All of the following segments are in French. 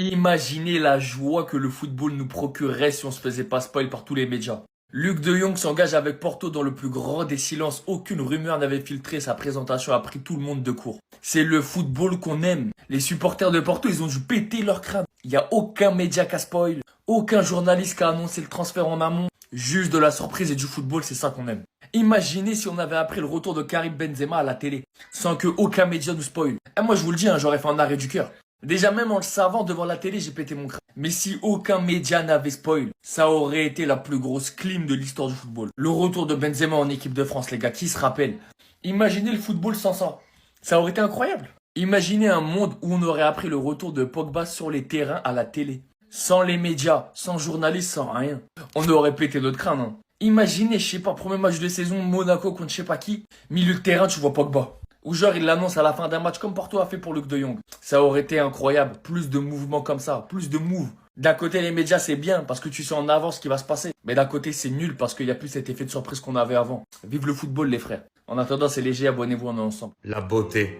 Imaginez la joie que le football nous procurerait si on se faisait pas spoil par tous les médias. Luc de Jong s'engage avec Porto dans le plus grand des silences. Aucune rumeur n'avait filtré, sa présentation a pris tout le monde de court. C'est le football qu'on aime. Les supporters de Porto, ils ont dû péter leur crâne. Il n'y a aucun média qui a spoil, aucun journaliste qui a annoncé le transfert en amont. Juste de la surprise et du football, c'est ça qu'on aime. Imaginez si on avait appris le retour de Karim Benzema à la télé, sans que aucun média nous spoil. Et moi je vous le dis, j'aurais fait un arrêt du cœur. Déjà même en le savant devant la télé, j'ai pété mon crâne. Mais si aucun média n'avait spoil, ça aurait été la plus grosse clim de l'histoire du football. Le retour de Benzema en équipe de France, les gars, qui se rappelle? Imaginez le football sans ça. Ça aurait été incroyable. Imaginez un monde où on aurait appris le retour de Pogba sur les terrains à la télé. Sans les médias, sans journalistes, sans rien. On aurait pété notre crâne. Imaginez, je sais pas, premier match de saison, Monaco contre je sais pas qui. Milieu de terrain, tu vois Pogba. Ou genre il l'annonce à la fin d'un match comme Porto a fait pour Luc de Jong. Ça aurait été incroyable. Plus de mouvements comme ça, plus de moves. D'un côté les médias c'est bien parce que tu sais en avance ce qui va se passer. Mais d'un côté c'est nul parce qu'il n'y a plus cet effet de surprise qu'on avait avant. Vive le football les frères. En attendant c'est léger, abonnez-vous, on est ensemble. La beauté,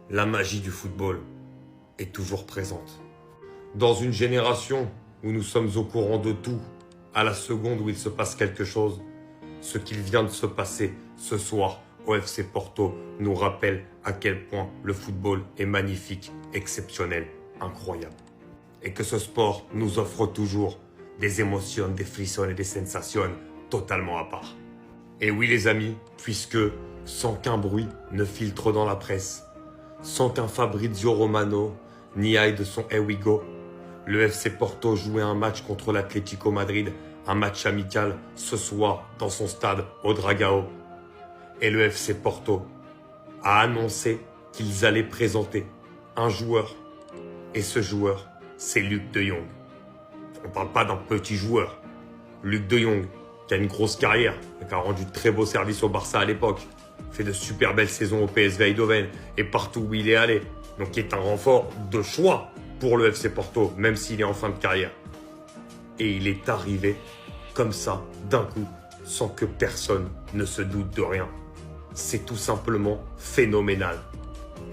la magie du football est toujours présente. Dans une génération où nous sommes au courant de tout, à la seconde où il se passe quelque chose, ce qu'il vient de se passer ce soir au FC Porto nous rappelle à quel point le football est magnifique, exceptionnel, incroyable. Et que ce sport nous offre toujours des émotions, des frissons et des sensations totalement à part. Et oui les amis, puisque sans qu'un bruit ne filtre dans la presse, sans qu'un Fabrizio Romano n'y aille de son Here we go, le FC Porto jouait un match contre l'Atlético Madrid, un match amical ce soir dans son stade au Dragao. Et le FC Porto a annoncé qu'ils allaient présenter un joueur. Et ce joueur, c'est Luc de Jong. On ne parle pas d'un petit joueur. Luc de Jong, qui a une grosse carrière, qui a rendu de très beaux services au Barça à l'époque, fait de super belles saisons au PSV Eindhoven et partout où il est allé. Donc qui est un renfort de choix pour le FC Porto, même s'il est en fin de carrière. Et il est arrivé comme ça, d'un coup, sans que personne ne se doute de rien. C'est tout simplement phénoménal.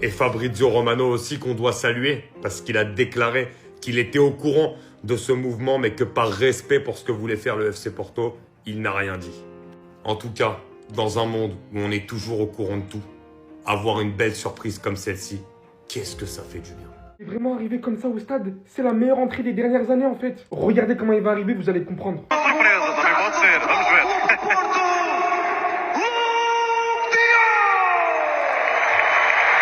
Et Fabrizio Romano aussi qu'on doit saluer, parce qu'il a déclaré qu'il était au courant de ce mouvement, mais que par respect pour ce que voulait faire le FC Porto, il n'a rien dit. En tout cas, dans un monde où on est toujours au courant de tout, avoir une belle surprise comme celle-ci, qu'est-ce que ça fait du bien. Il est vraiment arrivé comme ça au stade. C'est la meilleure entrée des dernières années en fait. Regardez comment il va arriver, vous allez comprendre. Surpresa, também pode ser. Vamos ver.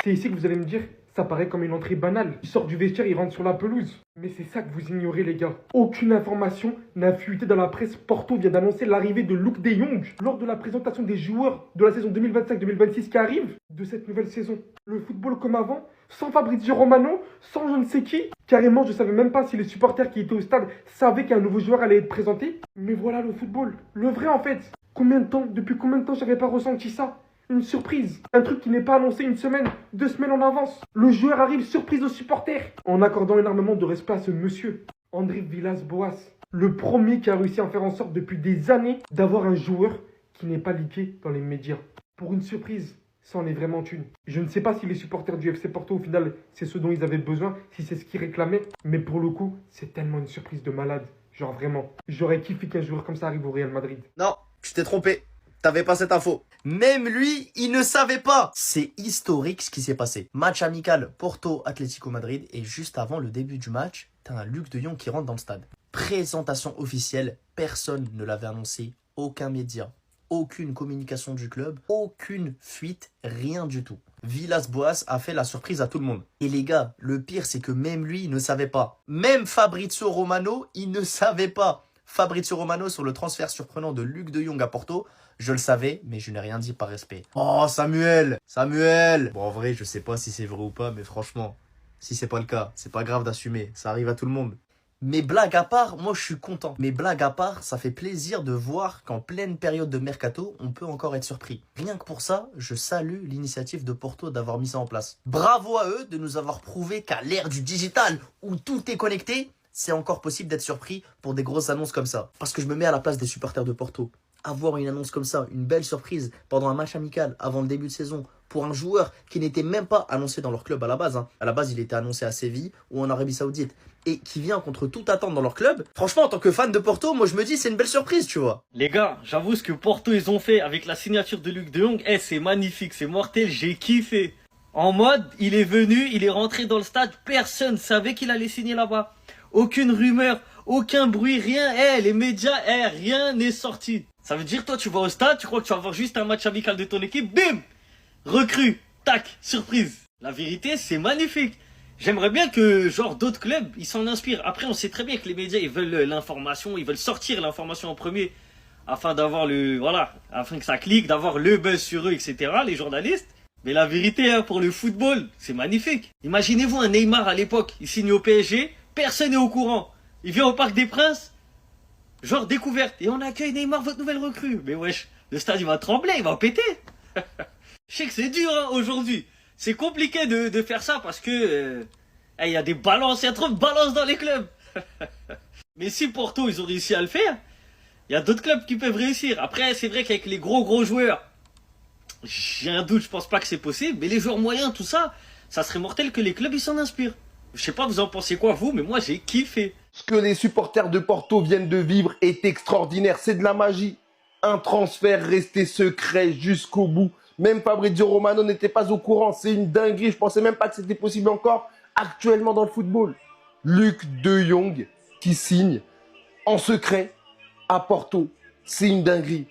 C'est ici que vous allez me dire, ça paraît comme une entrée banale. Il sort du vestiaire, il rentre sur la pelouse. Mais c'est ça que vous ignorez les gars. Aucune information n'a fuité dans la presse. Porto vient d'annoncer l'arrivée de Luc de Jong lors de la présentation des joueurs de la saison 2025-2026 qui arrive de cette nouvelle saison. Le football comme avant, sans Fabrizio Romano, sans je ne sais qui. Carrément, je savais même pas si les supporters qui étaient au stade savaient qu'un nouveau joueur allait être présenté. Mais voilà le football, le vrai en fait. Depuis combien de temps j'avais pas ressenti ça? Une surprise, un truc qui n'est pas annoncé une semaine, 2 semaines en avance. Le joueur arrive surprise aux supporters, en accordant énormément de respect à ce monsieur, André Villas-Boas. Le premier qui a réussi à faire en sorte depuis des années d'avoir un joueur qui n'est pas leaké dans les médias. Pour une surprise, ça en est vraiment une. Je ne sais pas si les supporters du FC Porto, au final, c'est ce dont ils avaient besoin, si c'est ce qu'ils réclamaient. Mais pour le coup, c'est tellement une surprise de malade. Genre vraiment, j'aurais kiffé qu'un joueur comme ça arrive au Real Madrid. Non, tu t'es trompé. T'avais pas cette info. Même lui, il ne savait pas. C'est historique ce qui s'est passé. Match amical Porto-Atlético Madrid. Et juste avant le début du match, t'as un Luc de Jong qui rentre dans le stade. Présentation officielle. Personne ne l'avait annoncé. Aucun média. Aucune communication du club. Aucune fuite. Rien du tout. Villas-Boas a fait la surprise à tout le monde. Et les gars, le pire c'est que même lui, il ne savait pas. Même Fabrizio Romano, il ne savait pas. Fabrizio Romano sur le transfert surprenant de Luc de Jong à Porto. Je le savais, mais je n'ai rien dit par respect. Oh, Samuel! Bon, en vrai, je sais pas si c'est vrai ou pas, mais franchement, si c'est pas le cas, c'est pas grave d'assumer. Ça arrive à tout le monde. Mais blague à part, moi je suis content. Mais blague à part, ça fait plaisir de voir qu'en pleine période de mercato, on peut encore être surpris. Rien que pour ça, je salue l'initiative de Porto d'avoir mis ça en place. Bravo à eux de nous avoir prouvé qu'à l'ère du digital, où tout est connecté, c'est encore possible d'être surpris pour des grosses annonces comme ça. Parce que je me mets à la place des supporters de Porto. avoir une annonce comme ça, une belle surprise pendant un match amical avant le début de saison pour un joueur qui n'était même pas annoncé dans leur club à la base. À la base, il était annoncé à Séville ou en Arabie Saoudite et qui vient contre toute attente dans leur club. Franchement, en tant que fan de Porto, moi je me dis c'est une belle surprise, tu vois. Les gars, j'avoue ce que Porto ils ont fait avec la signature de Luc de Jong, c'est magnifique, c'est mortel, j'ai kiffé. En mode, il est venu, il est rentré dans le stade, personne savait qu'il allait signer là-bas. Aucune rumeur, aucun bruit, rien. Les médias, rien n'est sorti. Ça veut dire, toi, tu vas au stade, tu crois que tu vas voir juste un match amical de ton équipe, bim, recrue, tac, surprise. La vérité, c'est magnifique. J'aimerais bien que, genre, d'autres clubs, ils s'en inspirent. Après, on sait très bien que les médias, ils veulent l'information, ils veulent sortir l'information en premier, afin d'avoir afin que ça clique, d'avoir le buzz sur eux, etc., les journalistes. Mais la vérité, pour le football, c'est magnifique. Imaginez-vous un Neymar à l'époque, il signe au PSG, personne n'est au courant. Il vient au Parc des Princes, genre découverte, et on accueille Neymar, votre nouvelle recrue. Mais wesh, le stade il va trembler, il va péter. Je sais que c'est dur aujourd'hui. C'est compliqué de faire ça parce que il y a des balances, il y a trop de balances dans les clubs. Mais si Porto ils ont réussi à le faire, il y a d'autres clubs qui peuvent réussir. Après, c'est vrai qu'avec les gros joueurs, j'ai un doute, je pense pas que c'est possible, mais les joueurs moyens, tout ça, ça serait mortel que les clubs ils s'en inspirent. Je sais pas, vous en pensez quoi vous, mais moi j'ai kiffé. Ce que les supporters de Porto viennent de vivre est extraordinaire, c'est de la magie. Un transfert resté secret jusqu'au bout. Même Fabrizio Romano n'était pas au courant, c'est une dinguerie, je pensais même pas que c'était possible encore actuellement dans le football. Luc de Jong qui signe en secret à Porto, c'est une dinguerie.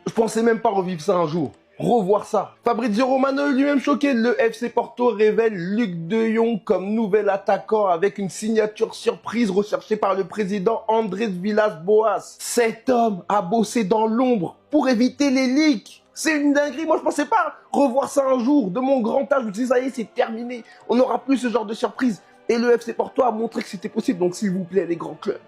Je pensais même pas revivre ça un jour. Revoir ça. Fabrizio Romano est lui-même choqué. Le FC Porto révèle Luc de Jong comme nouvel attaquant avec une signature surprise recherchée par le président Andrés Villas-Boas. Cet homme a bossé dans l'ombre pour éviter les leaks. C'est une dinguerie. Moi, je pensais pas revoir ça un jour. De mon grand âge, je me disais, ça y est, c'est terminé. On n'aura plus ce genre de surprise. Et le FC Porto a montré que c'était possible. Donc, s'il vous plaît, les grands clubs,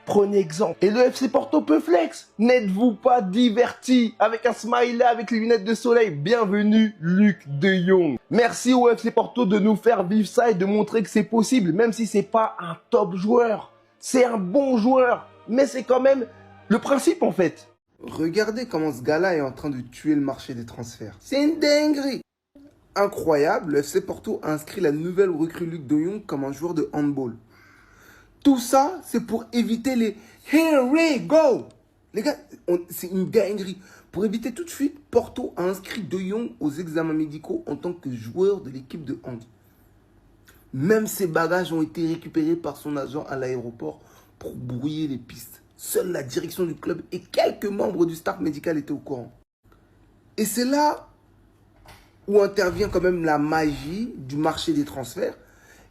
prenez exemple. Et le FC Porto peut flex. N'êtes-vous pas diverti avec un smiley avec les lunettes de soleil? Bienvenue, Luc de Jong. Merci au FC Porto de nous faire vivre ça et de montrer que c'est possible, même si c'est pas un top joueur. C'est un bon joueur, mais c'est quand même le principe en fait. Regardez comment ce gars-là est en train de tuer le marché des transferts. C'est une dinguerie. Incroyable, le FC Porto a inscrit la nouvelle recrue Luc de Jong comme un joueur de handball. Tout ça, c'est pour éviter les « Here we go ». Les gars, c'est une dinguerie. Pour éviter toute fuite, Porto a inscrit De Jong aux examens médicaux en tant que joueur de l'équipe de hand. Même ses bagages ont été récupérés par son agent à l'aéroport pour brouiller les pistes. Seule la direction du club et quelques membres du staff médical étaient au courant. Et c'est là où intervient quand même la magie du marché des transferts.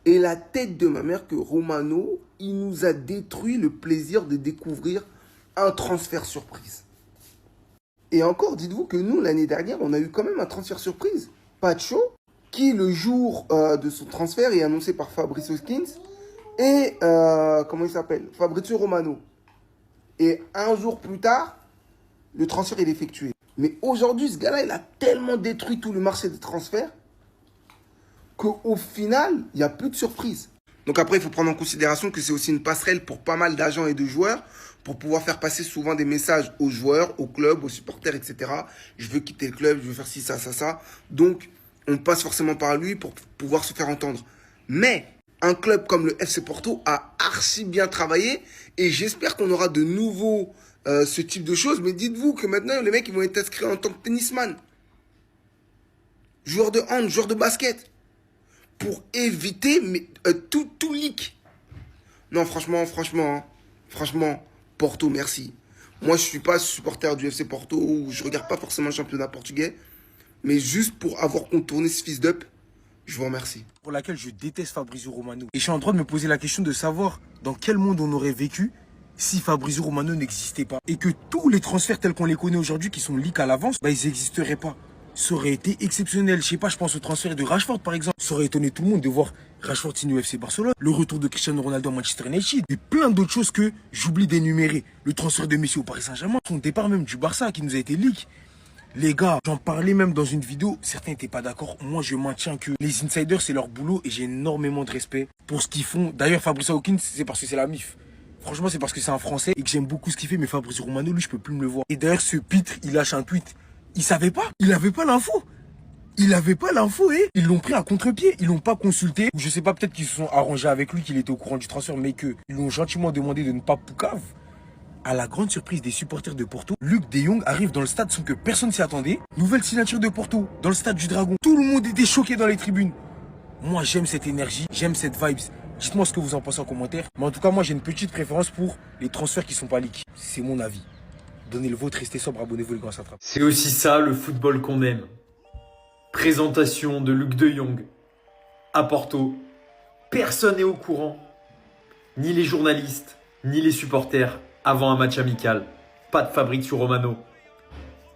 Et la tête de ma mère que Romano, il nous a détruit le plaisir de découvrir un transfert surprise. Et encore, dites-vous que nous, l'année dernière, on a eu quand même un transfert surprise. Pacho, qui le jour de son transfert est annoncé par Fabrizio Skins et, comment il s'appelle, Fabrizio Romano. Et un jour plus tard, le transfert est effectué. Mais aujourd'hui, ce gars-là, il a tellement détruit tout le marché des transferts qu'au final, il n'y a plus de surprise. Donc après, il faut prendre en considération que c'est aussi une passerelle pour pas mal d'agents et de joueurs pour pouvoir faire passer souvent des messages aux joueurs, aux clubs, aux supporters, etc. Je veux quitter le club, je veux faire ci, ça, ça, ça. Donc, on passe forcément par lui pour pouvoir se faire entendre. Mais un club comme le FC Porto a archi bien travaillé et j'espère qu'on aura de nouveau ce type de choses. Mais dites-vous que maintenant, les mecs ils vont être inscrits en tant que tennisman, joueur de hand, joueur de basket, pour éviter tout leak. Non, franchement, Porto, merci. Moi, je suis pas supporter du FC Porto ou je regarde pas forcément le championnat portugais, mais juste pour avoir contourné ce fils d'up, je vous remercie. Pour laquelle je déteste Fabrizio Romano. Et je suis en train de me poser la question de savoir dans quel monde on aurait vécu si Fabrizio Romano n'existait pas. Et que tous les transferts tels qu'on les connaît aujourd'hui, qui sont leaks à l'avance, bah ils n'existeraient pas. Ça aurait été exceptionnel. Je sais pas, je pense au transfert de Rashford par exemple. Ça aurait étonné tout le monde de voir Rashford signer au FC Barcelone. Le retour de Cristiano Ronaldo à Manchester United. Et plein d'autres choses que j'oublie d'énumérer. Le transfert de Messi au Paris Saint-Germain. Son départ même du Barça qui nous a été leak. Les gars, j'en parlais même dans une vidéo, certains n'étaient pas d'accord. Moi, je maintiens que les insiders, c'est leur boulot et j'ai énormément de respect pour ce qu'ils font. D'ailleurs, Fabrice Hawkins, c'est parce que c'est la MIF. Franchement, c'est parce que c'est un Français et que j'aime beaucoup ce qu'il fait, mais Fabrizio Romano, lui, je peux plus me le voir. Et d'ailleurs, ce pitre, il lâche un tweet. Il savait pas. Il avait pas l'info. Il avait pas l'info et ils l'ont pris à contre-pied. Ils l'ont pas consulté. Je sais pas, peut-être qu'ils se sont arrangés avec lui, qu'il était au courant du transfert, mais qu'ils l'ont gentiment demandé de ne pas poucave. À la grande surprise des supporters de Porto, Luc de Jong arrive dans le stade sans que personne s'y attendait. Nouvelle signature de Porto, dans le stade du Dragon. Tout le monde était choqué dans les tribunes. Moi, j'aime cette énergie, j'aime cette vibes. Dites-moi ce que vous en pensez en commentaire. Mais en tout cas, moi, j'ai une petite préférence pour les transferts qui sont pas leaks. C'est mon avis. Donnez le vôtre, restez sobre, abonnez-vous les grands satraps. C'est aussi ça le football qu'on aime. Présentation de Luc de Jong à Porto. Personne n'est au courant. Ni les journalistes, ni les supporters avant un match amical. Pas de Fabrizio Romano.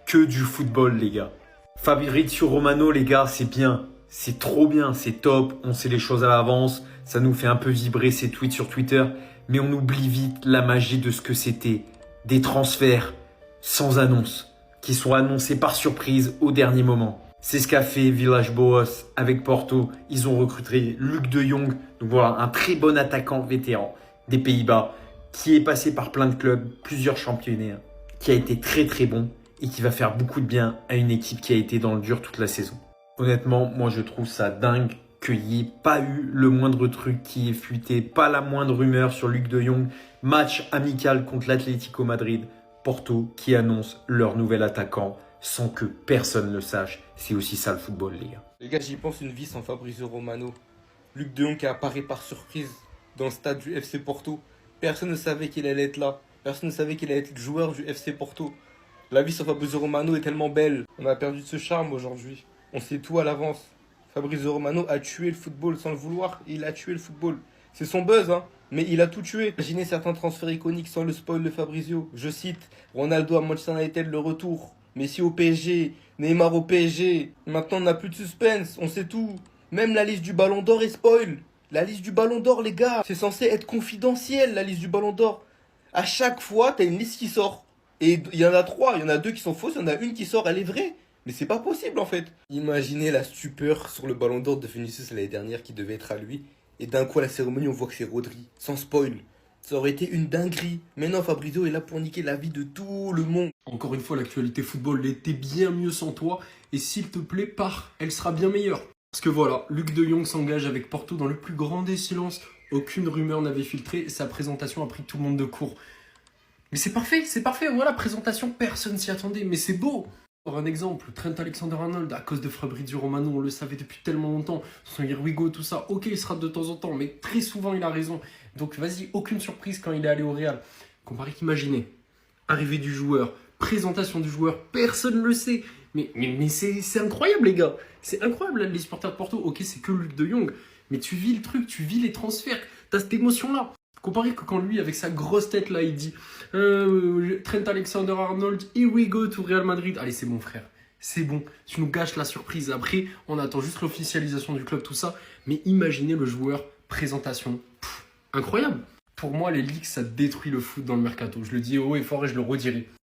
Que du football, les gars. Fabrizio Romano, les gars, c'est bien. C'est trop bien, c'est top. On sait les choses à l'avance. Ça nous fait un peu vibrer ces tweets sur Twitter. Mais on oublie vite la magie de ce que c'était. Des transferts sans annonce, qui sont annoncés par surprise au dernier moment. C'est ce qu'a fait Villas-Boas avec Porto. Ils ont recruté Luc de Jong. Donc voilà, un très bon attaquant vétéran des Pays-Bas qui est passé par plein de clubs, plusieurs championnats, qui a été très très bon et qui va faire beaucoup de bien à une équipe qui a été dans le dur toute la saison. Honnêtement, moi je trouve ça dingue qu'il n'y ait pas eu le moindre truc qui ait fuité, pas la moindre rumeur sur Luc de Jong. Match amical contre l'Atlético Madrid, Porto qui annonce leur nouvel attaquant sans que personne ne le sache. C'est aussi ça le football, les gars. Les gars, j'y pense une vie sans Fabrizio Romano. Luc de Jong qui apparaît par surprise dans le stade du FC Porto. Personne ne savait qu'il allait être là. Personne ne savait qu'il allait être le joueur du FC Porto. La vie sans Fabrizio Romano est tellement belle. On a perdu de ce charme aujourd'hui. On sait tout à l'avance. Fabrizio Romano a tué le football sans le vouloir. Il a tué le football. C'est son buzz, hein. Mais il a tout tué. Imaginez certains transferts iconiques sans le spoil de Fabrizio. Je cite, Ronaldo à Manchester United, le retour. Messi au PSG. Neymar au PSG. Maintenant, on n'a plus de suspense. On sait tout. Même la liste du Ballon d'Or est spoil. La liste du Ballon d'Or, les gars. C'est censé être confidentiel, la liste du Ballon d'Or. À chaque fois, t'as une liste qui sort. Et il y en a 3. Il y en a 2 qui sont fausses. Il y en a une qui sort, elle est vraie. Mais c'est pas possible, en fait. Imaginez la stupeur sur le Ballon d'Or de Vinicius l'année dernière qui devait être à lui. Et d'un coup, à la cérémonie, on voit que c'est Rodri. Sans spoil. Ça aurait été une dinguerie. Mais non, Fabrizio est là pour niquer la vie de tout le monde. Encore une fois, l'actualité football était bien mieux sans toi. Et s'il te plaît, pars, elle sera bien meilleure. Parce que voilà, Luc de Jong s'engage avec Porto dans le plus grand des silences. Aucune rumeur n'avait filtré. Sa présentation a pris tout le monde de court. Mais c'est parfait. Voilà, présentation, personne s'y attendait. Mais c'est beau. Pour un exemple, Trent Alexander-Arnold, à cause de Fabrizio Romano, on le savait depuis tellement longtemps, son Here We Go, tout ça, ok, il sera de temps en temps, mais très souvent il a raison. Donc vas-y, aucune surprise quand il est allé au Real. Comparé qu'imaginer, arrivée du joueur, présentation du joueur, personne ne le sait. Mais c'est incroyable les gars, c'est incroyable les supporters de Porto, ok c'est que Luc de Jong, mais tu vis le truc, tu vis les transferts, t'as cette émotion-là. Comparé que quand lui, avec sa grosse tête là, il dit Trent Alexander-Arnold, here we go to Real Madrid. Allez, c'est bon frère, c'est bon. Tu nous gâches la surprise. Après, on attend juste l'officialisation du club, tout ça. Mais imaginez le joueur, présentation, incroyable. Pour moi, les leaks, ça détruit le foot dans le mercato. Je le dis haut et fort et je le redirai.